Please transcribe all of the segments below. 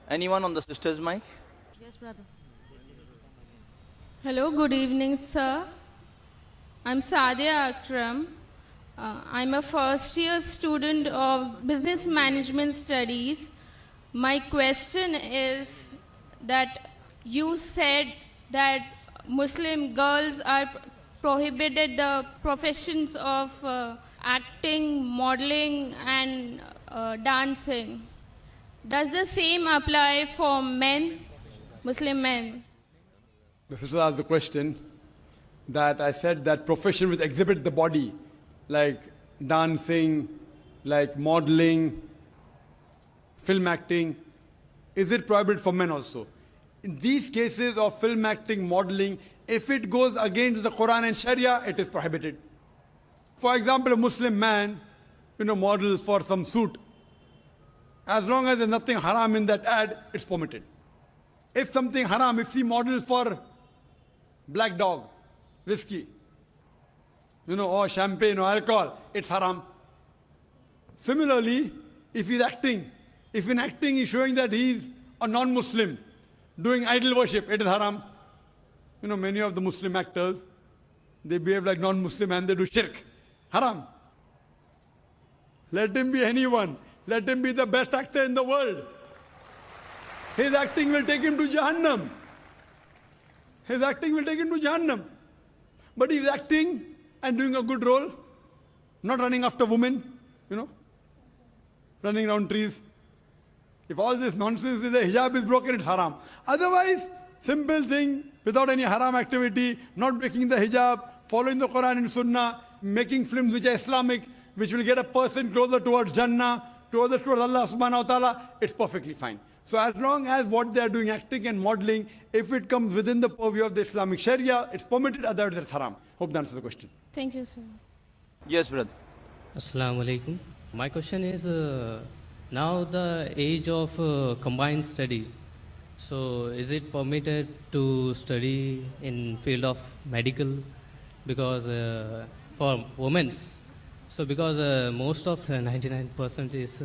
Anyone on the sister's mic? Yes, brother. Hello, good evening, sir. I'm Sadia Akram. I'm a first year student of Business Management Studies. My question is that you said that Muslim girls are prohibited the professions of acting, modeling, and dancing. Does the same apply for men, Muslim men? The sister asked the question that I said that profession which exhibit the body, like dancing, like modeling, film acting, is it prohibited for men also? In these cases of film acting, modeling, if it goes against the Quran and Sharia, it is prohibited. For example, a Muslim man, models for some suit. As long as there's nothing haram in that ad, it's permitted. If something haram, if he models for Black Dog, whiskey, or champagne or alcohol, it's haram. Similarly, if he's acting, if in acting he's showing that he's a non-Muslim, doing idol worship, it is haram. Many of the Muslim actors, they behave like non-Muslim and they do shirk. Haram. Let him be anyone. Let him be the best actor in the world. His acting will take him to Jahannam. His acting will take him to Jahannam. But he's acting and doing a good role, not running after women, running around trees. If all this nonsense is the hijab is broken, it's haram. Otherwise, simple thing, without any haram activity, not breaking the hijab, following the Quran and Sunnah, making films which are Islamic, which will get a person closer towards Jannah, towards Allah subhanahu wa ta'ala, it's perfectly fine. So as long as what they are doing, acting and modeling, if it comes within the purview of the Islamic Sharia, it's permitted, otherwise it's haram. Hope that answers the question. Thank you, sir. Yes, brother. Assalamu alaikum. My question is, now the age of combined study. So is it permitted to study in field of medical? Because for women, so because most of 99% is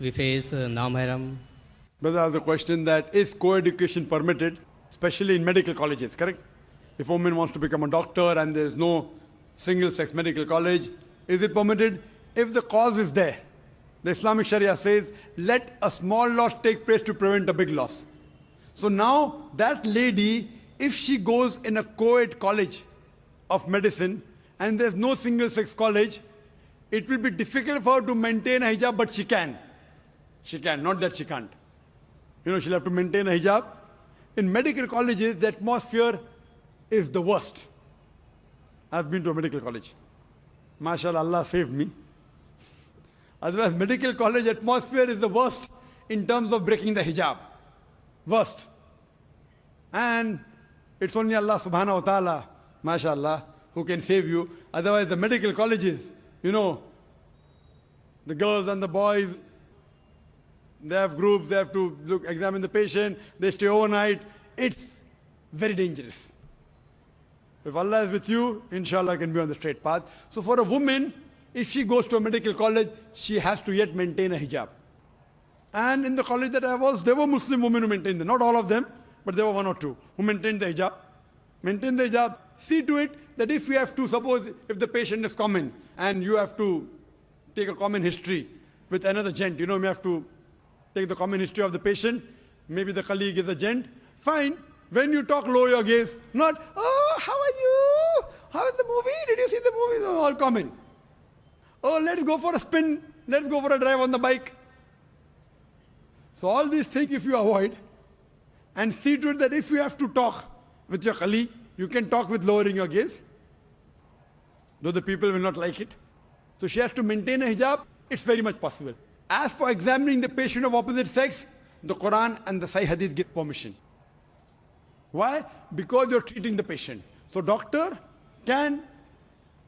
we face non-mahram. Brother has a question that is co-education permitted, especially in medical colleges, correct? If a woman wants to become a doctor and there is no single-sex medical college, is it permitted? If the cause is there, the Islamic Sharia says, let a small loss take place to prevent a big loss. So now that lady, if she goes in a co-ed college of medicine and there's no single-sex college, it will be difficult for her to maintain a hijab, but she can. She can, not that she can't. She'll have to maintain a hijab. In medical colleges, the atmosphere is the worst. I've been to a medical college. MashaAllah, Allah saved me. Otherwise, medical college atmosphere is the worst in terms of breaking the hijab. Worst. And it's only Allah subhanahu wa ta'ala, MashaAllah, who can save you. Otherwise, the medical colleges, the girls and the boys, they have groups, they have to examine the patient, they stay overnight. It's very dangerous. If Allah is with you, inshallah, can be on the straight path. So for a woman, if she goes to a medical college, she has to yet maintain a hijab. And in the college that I was, there were Muslim women who maintained them. Not all of them, but there were one or two who maintained the hijab. Maintain the hijab. See to it that if you have to, suppose if the patient is common and you have to take a common history with another gent, you have to take the common history of the patient, maybe the colleague is a gent, fine. When you talk, lower your gaze, not, oh, how are you? How is the movie? Did you see the movie? No, all common. Oh, let's go for a spin. Let's go for a drive on the bike. So all these things if you avoid and see to it that if you have to talk with your colleague, you can talk with lowering your gaze, though the people will not like it. So she has to maintain a hijab. It's very much possible. As for examining the patient of opposite sex, the Quran and the Sahih Hadith give permission. Why? Because you're treating the patient. So doctor can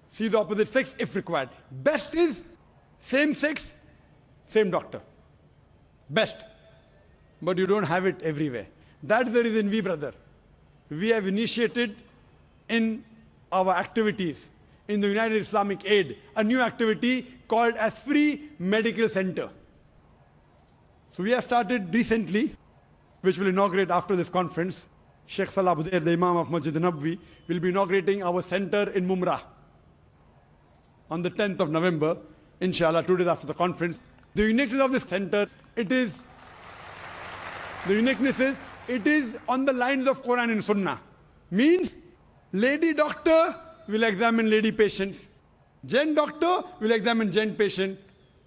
see the opposite sex if required. Best is same sex, same doctor. Best. But you don't have it everywhere. That's the reason we, brother, we have initiated in our activities in the United Islamic Aid, a new activity called as Free Medical Center. So we have started recently which will inaugurate after this conference. Sheikh Salah Budair, the Imam of Masjid Nabwi, will be inaugurating our center in Mumrah on the 10th of November, inshallah, 2 days after the conference. The uniqueness of this center, it is on the lines of Quran and Sunnah. Means, lady doctor will examine lady patients. Gent doctor will examine gent patient.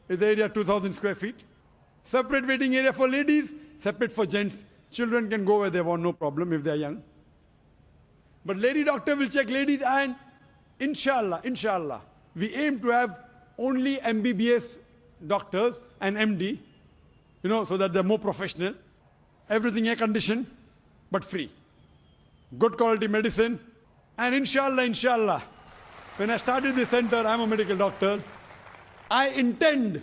Is the area 2,000 square feet? Separate waiting area for ladies, separate for gents. Children can go where they want, no problem if they are young. But lady doctor will check ladies, and inshallah, we aim to have only MBBS doctors and MD, so that they're more professional. Everything air conditioned, but free. Good quality medicine. And inshallah, when I started this center, I'm a medical doctor, I intend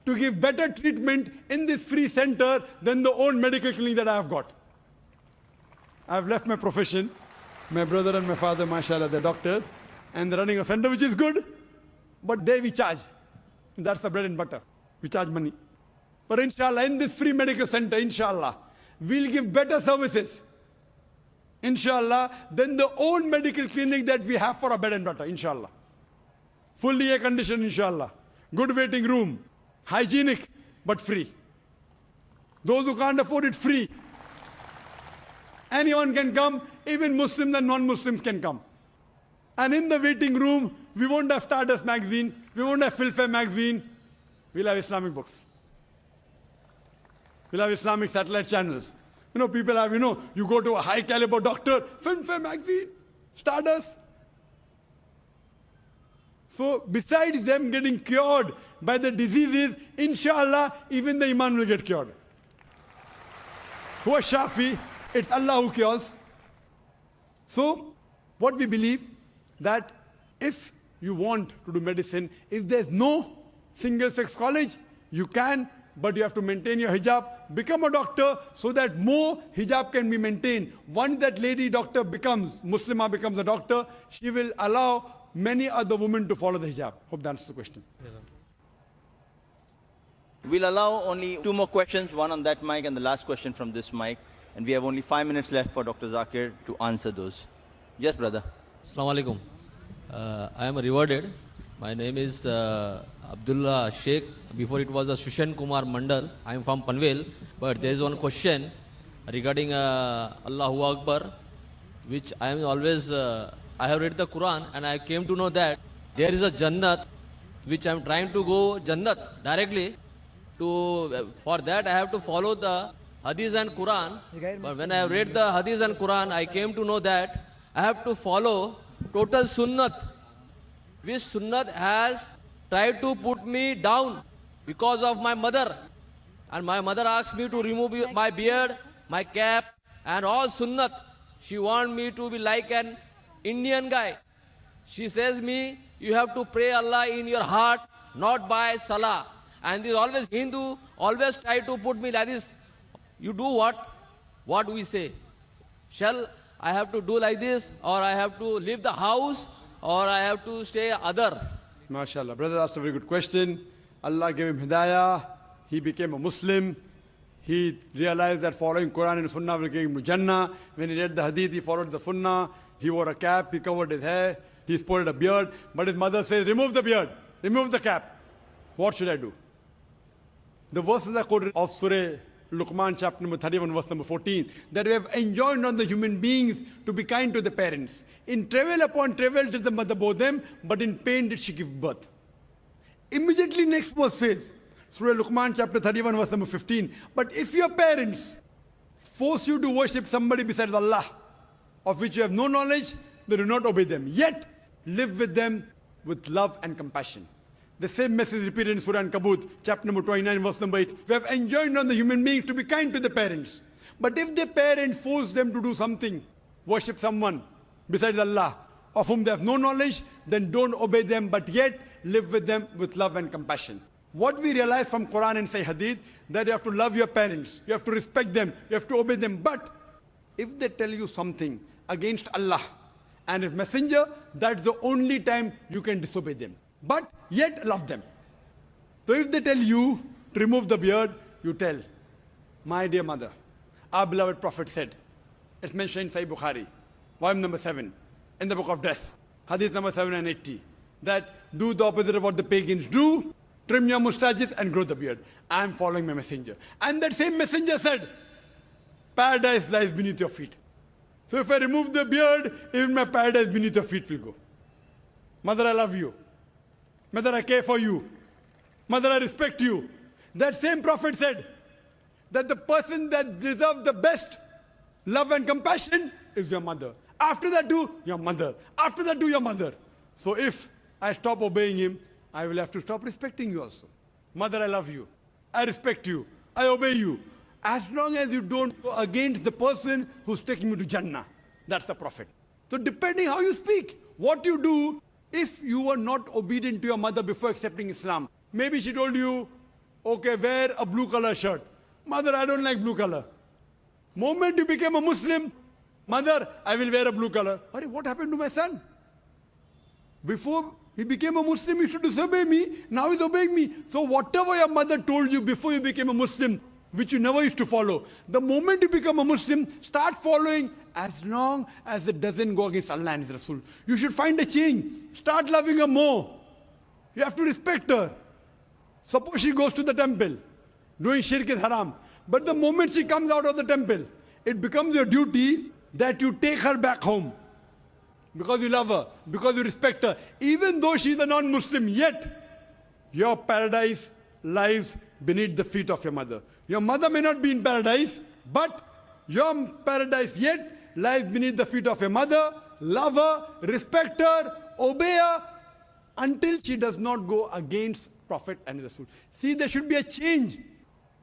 to give better treatment in this free center than the own medical clinic that I have got. I've left my profession. My brother and my father, mashallah, they're doctors, and they're running a center which is good, but there we charge. That's the bread and butter. We charge money. But inshallah, in this free medical center, inshallah, we'll give better services, inshallah, than the own medical clinic that we have for our bread and butter, inshallah. Fully air conditioned, inshallah. Good waiting room. Hygienic, but free. Those who can't afford it, free. Anyone can come, even Muslims and non-Muslims can come. And in the waiting room, we won't have Stardust magazine, we won't have Filfare magazine, we'll have Islamic books. We'll have Islamic satellite channels. People have, you go to a high caliber doctor, Filmfare magazine, Stardust. So besides them getting cured by the diseases, inshallah, even the Iman will get cured. Who is Shafi? It's Allah who cures. So, what we believe, that if you want to do medicine, if there's no single-sex college, you can, but you have to maintain your hijab, become a doctor so that more hijab can be maintained. Once that lady doctor becomes, Muslimah becomes a doctor, she will allow many other women to follow the hijab. Hope that answers the question. We'll allow only 2 more questions, one on that mic and the last question from this mic. And we have only 5 minutes left for Dr. Zakir to answer those. Yes, brother. Assalamu alaikum. I am rewarded. My name is Abdullah Sheikh. Before it was a Shushan Kumar Mandal. I am from Panvel. But there is one question regarding Allahu Akbar, which I am always, I have read the Quran and I came to know that there is a Jannat, which I am trying to go Jannat directly. For that I have to follow the Hadith and Quran. But when I have read the Hadith and Quran, I came to know that I have to follow total Sunnat, which Sunnat has tried to put me down because of my mother. And my mother asked me to remove my beard, my cap, and all Sunnat. She wants me to be like an Indian guy. She says me, you have to pray Allah in your heart, not by Salah. And this always Hindu, always try to put me like this. You do what? What we say? Shall I have to do like this, or I have to leave the house, or I have to stay other? MashaAllah. Brother asked a very good question. Allah gave him hidayah. He became a Muslim. He realized that following Quran and Sunnah will give him to Jannah. When he read the Hadith, he followed the Sunnah. He wore a cap, he covered his hair, he sported a beard. But his mother says, remove the beard, remove the cap. What should I do? The verses are quoted of Surah Luqman chapter number 31, verse number 14, that we have enjoined on the human beings to be kind to the parents. In travail upon travail did the mother bore them, but in pain did she give birth. Immediately next verse says, Surah Luqman chapter 31, verse number 15, but if your parents force you to worship somebody besides Allah, of which you have no knowledge, then do not obey them. Yet live with them with love and compassion. The same message repeated in Surah An-Kabut, chapter number 29, verse number 8. We have enjoined on the human beings to be kind to the parents. But if the parents force them to do something, worship someone besides Allah, of whom they have no knowledge, then don't obey them, but yet live with them with love and compassion. What we realize from Quran and Sahih Hadith, that you have to love your parents, you have to respect them, you have to obey them. But if they tell you something against Allah and His Messenger, that's the only time you can disobey them. But yet love them. So if they tell you to remove the beard, you tell, my dear mother, Our beloved Prophet said, it's mentioned in Sahih Bukhari, volume number 7, in the book of death, hadith number 780, that do the opposite of what the pagans do, trim your mustaches and grow the beard. I am following my messenger. And that same messenger said, paradise lies beneath your feet. So if I remove the beard, even my paradise beneath your feet will go. Mother, I love you. Mother, I care for you. Mother, I respect you. That same Prophet said that the person that deserves the best love and compassion is your mother. After that, do your mother. After that, do your mother. So if I stop obeying him, I will have to stop respecting you also. Mother, I love you. I respect you. I obey you. As long as you don't go against the person who's taking you to Jannah. That's the Prophet. So depending how you speak, what you do, if you were not obedient to your mother before accepting Islam, maybe she told you, okay, wear a blue color shirt. Mother, I don't like blue color. Moment you became a Muslim, mother, I will wear a blue color. What happened to my son? Before he became a Muslim, he used to disobey me. Now he's obeying me. So whatever your mother told you before you became a Muslim, which you never used to follow, the moment you become a Muslim, start following as long as it doesn't go against Allah and His Rasul. You should find a change. Start loving her more. You have to respect her. Suppose she goes to the temple, doing shirk is haram. But the moment she comes out of the temple, it becomes your duty that you take her back home. Because you love her, because you respect her. Even though she is a non-Muslim, yet your paradise lies beneath the feet of your mother. Your mother may not be in paradise, but your paradise yet lies beneath the feet of your mother. Love her, respect her, obey her, until she does not go against Prophet and Rasul. See, there should be a change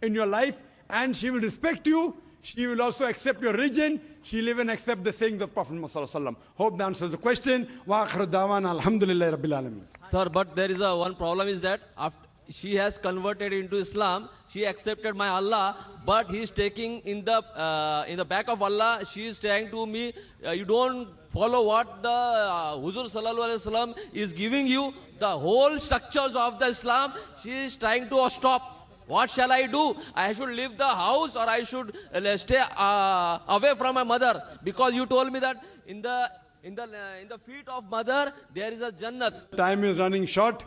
in your life, and she will respect you. She will also accept your religion. She will even accept the sayings of Prophet Muhammad. Hope that answers the question. Wa akhiru da'wana alhamdulillahi rabbil alamin. Sir, but there is one problem is that after she has converted into Islam, she accepted my Allah, but he is taking in the back of Allah, she is saying to me, you don't follow what the Huzur Sallallahu Alaihi Wasallam is giving you, the whole structures of the Islam, she is trying to stop. What shall I do? I should leave the house or I should stay away from my mother? Because you told me that in the feet of mother there is a Jannat. Time is running short.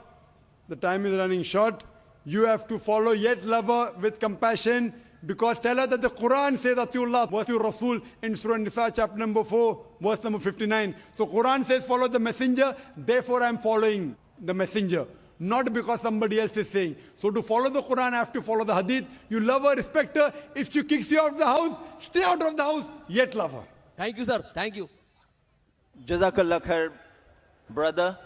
The time is running short. You have to follow, yet love her with compassion, because tell her that the Quran says Atiullah wa Atiur Rasul in Surah Nisa chapter number 4, verse number 59. So Quran says follow the messenger, therefore I am following the messenger. Not because somebody else is saying. So to follow the Quran, I have to follow the hadith. You love her, respect her. If she kicks you out of the house, stay out of the house, yet love her. Thank you, sir. Thank you. Jazakallah khair, brother.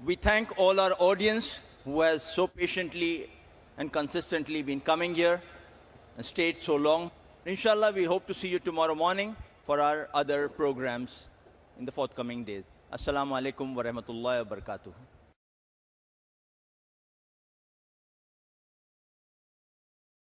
We thank all our audience who has so patiently and consistently been coming here and stayed so long. Inshallah, we hope to see you tomorrow morning for our other programs in the forthcoming days. Assalamu alaikum wa rahmatullahi wa barakatuh.